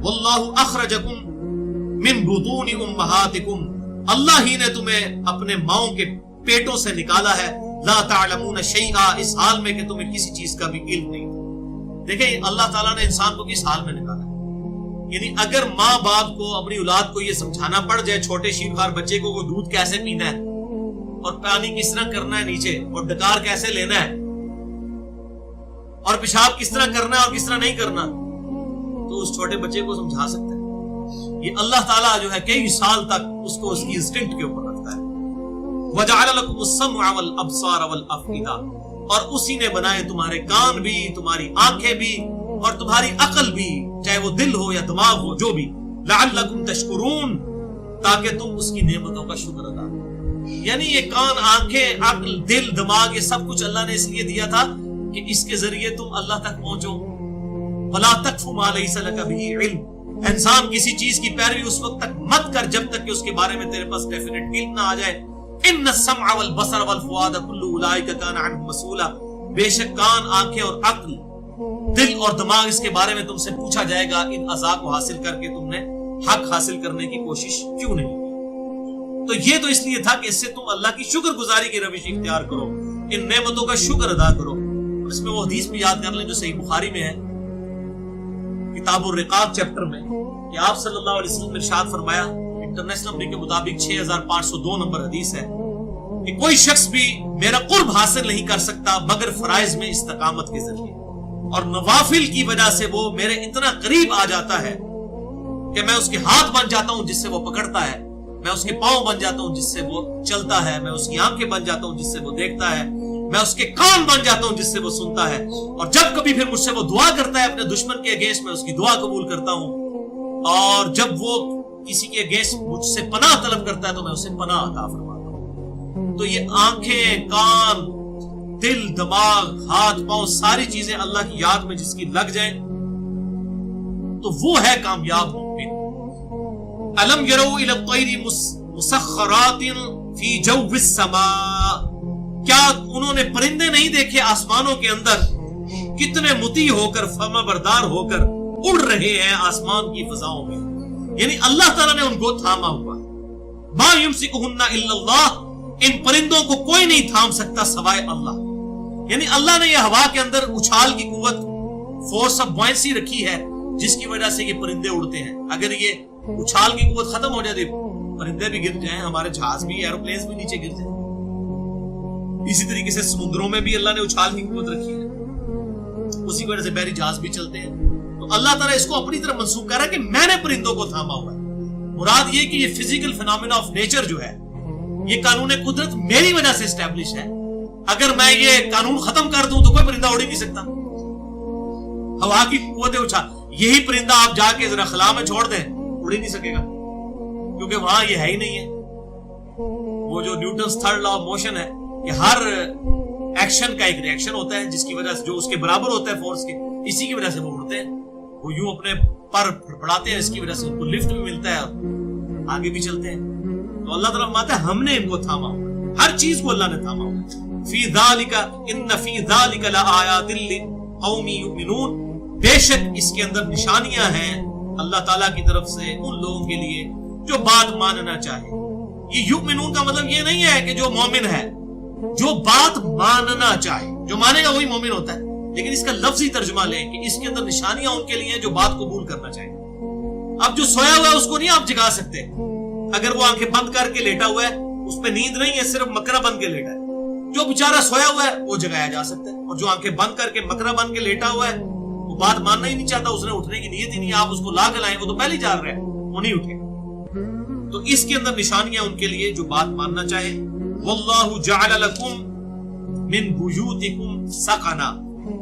वल्लाहु अखरजकुम मिन बुतूनि उम्महातिकुम, अल्लाह ही ने तुम्हें अपने माओं के पेटों से निकाला है। ला तालमून शैआ, इस हाल में कि तुम्हें किसी चीज का भी इल्म नहीं था। देखें अल्लाह ताला ने इंसान को किस हाल में निकाला, यानी अगर माँ बाप को अपनी औलाद को यह समझाना पड़ जाए, छोटे शीरखार बच्चे को दूध कैसे पीना है और पानी किस तरह करना है नीचे, और डकार कैसे लेना है, और पेशाब किस तरह करना है और किस तरह नहीं करना, तो उस छोटे बच्चे को समझा सकते हैं। ये अल्लाह ताला जो है कई साल तक उसको उसकी इंस्टिंक्ट के ऊपर रखता है। वजअल लकुमुस समअ वल अबसार वल अफइदा, और उसी ने बनाए तुम्हारे कान भी, तुम्हारी आंखें भी और तुम्हारी अकल भी, चाहे वो दिल हो या दिमाग हो, जो भी, लअल्लकुम तशकुरून, ताकि तुम उसकी नेमतों का शुक्र अदा करो। यानी ये कान, आंखें, अक्ल, दिल, दिमाग, ये सब कुछ अल्लाह ने इसलिए दिया था कि इसके जरिए तुम अल्लाह तक पहुंचो। वला तक़फ़ु मा लैसा लका बिही इल्म, इंसान किसी चीज की पैरवी उस वक्त तक मत कर जब तक कि उसके बारे में तेरे पास डेफिनेट इल्म ना आ जाए। इन्न सम्अ वल बसर वल फुआद कुल्लु उलाइका कान अन्हु मसूला, बेशक कान, आंखें और अक्ल, दिल और दिमाग, इसके बारे में तुमसे पूछा जाएगा। इन अज़ा को हासिल करके तुमने हक हासिल करने की कोशिश क्यों नहीं की? तो ये तो इसलिए था कि इससे तुम अल्लाह की शुक्रगुजारी की रविश इख्तियार करो, इन नेमतों का शुक्र अदा करो। इसमें वो हदीस भी याद कर लें जो सही बुखारी में है, किताबुर रिकाब चैप्टर में, कि आप सल्लल्लाहु अलैहि वसल्लम ने इरशाद फरमाया, इंटरनेशनल नंबर के मुताबिक 6502 नंबर हदीस है, कि कोई शख्स भी मेरा कुर्ब हासिल नहीं कर सकता मगर फराइज में इस्तकामत के जरिए, और नवाफिल की वजह से वो मेरे इतना करीब आ जाता है कि मैं उसके हाथ बन जाता हूं जिससे वो पकड़ता है, मैं उसके पांव बन जाता हूं जिससे वो चलता है, मैं उसकी आंखें बन जाता हूं जिससे वो देखता है, मैं उसके कान बन जाता हूं जिससे वो सुनता है, और जब कभी फिर मुझसे वो दुआ करता है अपने दुश्मन के अगेंस्ट, मैं उसकी दुआ कबूल करता हूं, और जब वो किसी के अगेंस्ट मुझसे पनाह तलब करता है तो मैं उसे पनाह अता फरमाता हूं। तो ये आंखें, कान, दिल, दिमाग, हाथ, पांव, सारी चीजें अल्लाह की याद में जिसकी लग जाए तो वो है कामयाब मुमिन। अलम यरौ इला तैरी मुसख्खरातिन फी जव्विस समा, क्या उन्होंने परिंदे नहीं देखे आसमानों के अंदर कितने मुती होकर, फर्माबरदार होकर उड़ रहे हैं आसमान की फिजाओं में। यानी अल्लाह ताला ने उनको थामा हुआ। मा युमसिकुहुन्ना इल्लल्लाह, इन परिंदों को कोई नहीं थाम सकता सवाए अल्लाह। यानी अल्लाह ने यह हवा के अंदर उछाल की कुव्वत, फोर्स ऑफ बॉयंसी रखी है जिसकी वजह से ये परिंदे उड़ते हैं। अगर ये उछाल की कुव्वत खत्म हो जाए, परिंदे भी गिर जाएं, हमारे जहाज भी, एरोप्लेन भी नीचे गिर जाए। इसी तरीके से समुद्रों में भी अल्लाह ने उछाल की कुव्वत रखी है, उसी वजह से बहरी जहाज भी चलते हैं। तो अल्लाह ताला इसको अपनी तरफ मंसूब कर रहा है कि मैंने परिंदों को थामा हुआ है। मुराद ये कि ये फिजिकल फिनोमेना ऑफ नेचर जो है, ये कानून कुदरत मेरी वजह से एस्टैब्लिश है। अगर मैं ये कानून खत्म कर दूं तो कोई परिंदा उड़ ही नहीं सकता। हवा की कुव्वत उछाल, यही परिंदा आप जाके जरा खला में छोड़ दें, उड़ ही नहीं सकेगा, क्योंकि वहां ये है ही नहीं है। वो जो Newton's third law of motion है कि हर एक्शन का एक रिएक्शन होता है जिसकी वजह से जो उसके बराबर होता है फोर्स के, इसी की वजह से वो उड़ते हैं। वो यूं अपने पर फड़फड़ाते हैं, इसकी वजह से उनको लिफ्ट भी मिलता है, आगे भी चलते हैं। तो अल्लाह ताला फरमाता है हमने इनको थामा, हर चीज को अल्लाह ने थामा। फी ज़ालिका इन्न फी ज़ालिका लआयातिन लिक़ौमिन युमिनून, बेशक इसके अंदर निशानियां हैं अल्लाह ताला की तरफ से उन लोगों के लिए जो बात मानना चाहे। ये युमिनून का मतलब ये नहीं है कि जो मोमिन है, जो बात मानना चाहे, जो मानेगा वही मोमिन होता है। लेकिन इसका लफ्जी तर्जुमा लें कि इसके अंदर निशानियां उनके लिए जो बात कबूल करना चाहिए। अब जो सोया हुआ है उसको नहीं आप जगा सकते। अगर वो आंखें बंद करके लेटा हुआ है, उस पर नींद नहीं है, सिर्फ मकरा बन के लेटा है। जो बेचारा सोया हुआ है वो जगाया जा सकता है, और जो आंखें बंद करके मकरा बन के लेटा हुआ है वो बात मानना ही नहीं चाहता, उसने उठने की नीयत ही नहीं, आप उसको ला के लाएं, वो तो पहले ही जाग रहा है, वो नहीं उठेगा। तो इसके अंदर निशानियां उनके लिए जो बात मानना चाहे। वल्लाहु जअल लकुम मिन बुयूतिकुम सकना,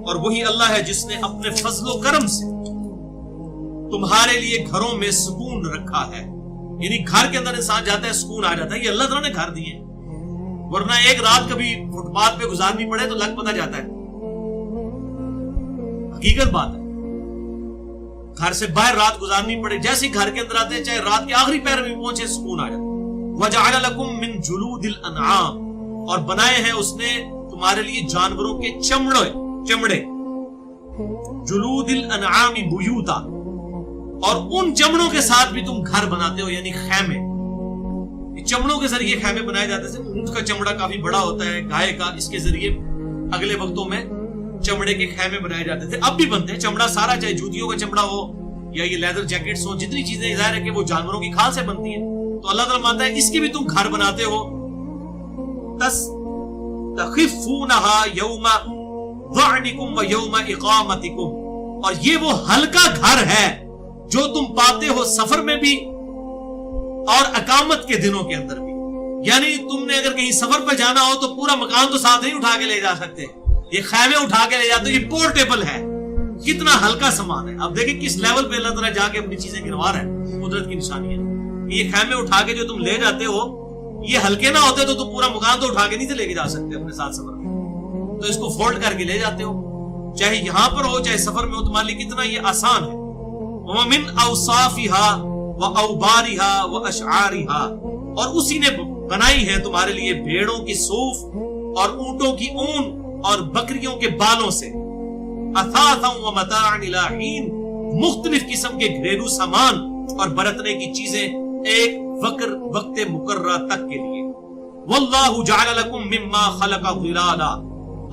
और वही अल्लाह है जिसने अपने फजलो करम से तुम्हारे लिए घरों में सुकून रखा है। यानी घर के अंदर इंसान जाता है, सुकून आ जाता है, ये अल्लाह ताला ने घर दिए, वरना एक रात कभी फुटपाथ पे गुजारनी पड़े तो लग पता जाता है। हकीकत बात है, घर से बाहर रात गुजारनी पड़े, जैसे घर के अंदर आते हैं, चाहे रात के आखिरी पैर में पहुंचे, सुकून आ जाता है। वजअल लकुम मिन जुलूदिल अनआम, और बनाए हैं उसने तुम्हारे लिए जानवरों के चमड़े। जुलूदिल अनआमी बुयूता, اور ان چمڑوں کے ساتھ بھی تم گھر بناتے ہو، یعنی خیمے. چمڑوں کے ذریعے خیمے بنائے جاتے تھے. اونٹ کا چمڑا کافی بڑا ہوتا ہے، گائے کا، اس کے ذریعے اگلے وقتوں میں چمڑے کے خیمے بنائے جاتے تھے. اب بھی بنتے ہیں. چمڑا سارا، چاہے جوتیوں کا چمڑا ہو یا یہ لیدر جیکٹس ہو، جتنی چیزیں ظاہر ہے کہ وہ جانوروں کی کھال سے بنتی ہیں. تو اللہ تعالیٰ مانتا ہے اس کے بھی تم گھر بناتے ہو. تخفونها یوم ظعنکم و یوم اقامتکم، اور یہ وہ ہلکا گھر ہے جو تم پاتے ہو سفر میں بھی اور اقامت کے دنوں کے اندر بھی. یعنی تم نے اگر کہیں سفر پہ جانا ہو تو پورا مکان تو ساتھ نہیں اٹھا کے لے جا سکتے، یہ خیمے اٹھا کے لے جاتے ہو. یہ پورٹیبل ہے، کتنا ہلکا سامان ہے. اب دیکھیں کس لیول پہ اللہ تعالیٰ جا کے اپنی چیزیں گروا رہا ہے. قدرت کی نشانی ہے. یہ خیمے اٹھا کے جو تم لے جاتے ہو، یہ ہلکے نہ ہوتے تو تم پورا مکان تو اٹھا کے نہیں لے کے جا سکتے اپنے ساتھ سفر میں. تو اس کو فولڈ کر کے لے جاتے ہو، چاہے یہاں پر ہو چاہے سفر میں ہو. تمہارے لیے کتنا یہ آسان ہے. وَمِنْ أَوْصَافِهَا وَأَوْبَارِهَا وَأَشْعَارِهَا، اور اسی نے بنائی ہے تمہارے لیے بھیڑوں کی صوف اور اونٹوں کی اون اور بکریوں کے بالوں سے. اثاثا ومتاعا الى حین، مختلف قسم کے گھریلو سامان اور برتنے کی چیزیں ایک وقت مقررہ تک کے لیے. واللہ جعل لکم مما خلق ظلالا،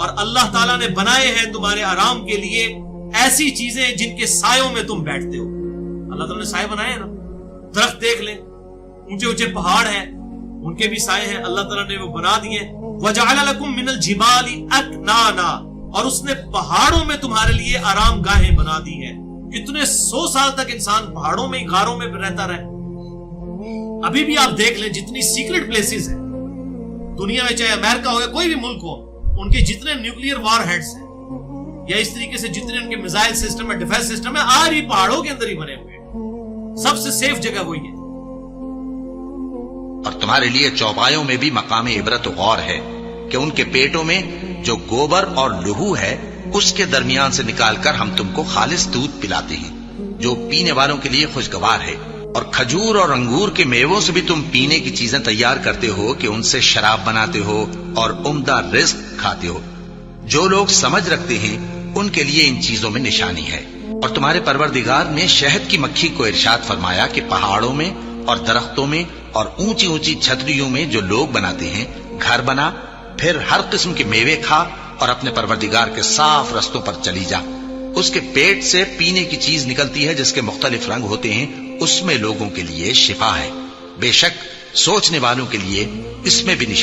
اور اللہ تعالیٰ نے بنائے ہیں تمہارے آرام کے لیے ایسی چیزیں جن کے سایوں میں تم بیٹھتے ہو. اللہ تعالیٰ نے سائے بنائے ہیں نا. درخت دیکھ لیں، اونچے اونچے پہاڑ ہیں، ان کے بھی سائے ہیں، اللہ تعالیٰ نے وہ بنا دیے. وَجَعَلَ لَكُم مِّنَ الْجِبَالِ أَكْنَانًا، اور اس نے پہاڑوں میں تمہارے لیے آرام گاہیں بنا دی ہیں. کتنے 100 سال تک انسان پہاڑوں میں غاروں میں رہتا رہے. ابھی بھی آپ دیکھ لیں جتنی سیکرٹ پلیسز ہیں دنیا میں، چاہے امریکہ ہو یا کوئی بھی ملک ہو، ان کے جتنے نیوکلیئر وار ہیڈز ہیں یا اس طریقے سے جتنے ان کے میزائل سسٹم ہے، ڈیفنس سسٹم ہے، آج ہی پہاڑوں کے اندر ہی بنے ہوئے ہیں. سب سے سیف جگہ وہی ہے. اور تمہارے لیے چوپایوں میں بھی مقام عبرت و غور ہے کہ ان کے پیٹوں میں جو گوبر اور لہو ہے اس کے درمیان سے نکال کر ہم تم کو خالص دودھ پلاتے ہیں جو پینے والوں کے لیے خوشگوار ہے. اور کھجور اور انگور کے میووں سے بھی تم پینے کی چیزیں تیار کرتے ہو کہ ان سے شراب بناتے ہو اور عمدہ رزق کھاتے ہو. جو لوگ سمجھ رکھتے ہیں ان کے لیے ان چیزوں میں نشانی ہے. اور تمہارے پروردگار نے شہد کی مکھی کو ارشاد فرمایا کہ پہاڑوں میں اور درختوں میں اور اونچی اونچی چھتریوں میں جو لوگ بناتے ہیں گھر بنا، پھر ہر قسم کے میوے کھا اور اپنے پروردگار کے صاف رستوں پر چلی جا. اس کے پیٹ سے پینے کی چیز نکلتی ہے جس کے مختلف رنگ ہوتے ہیں، اس میں لوگوں کے لیے شفا ہے. بے شک سوچنے والوں کے لیے اس میں بھی نشانی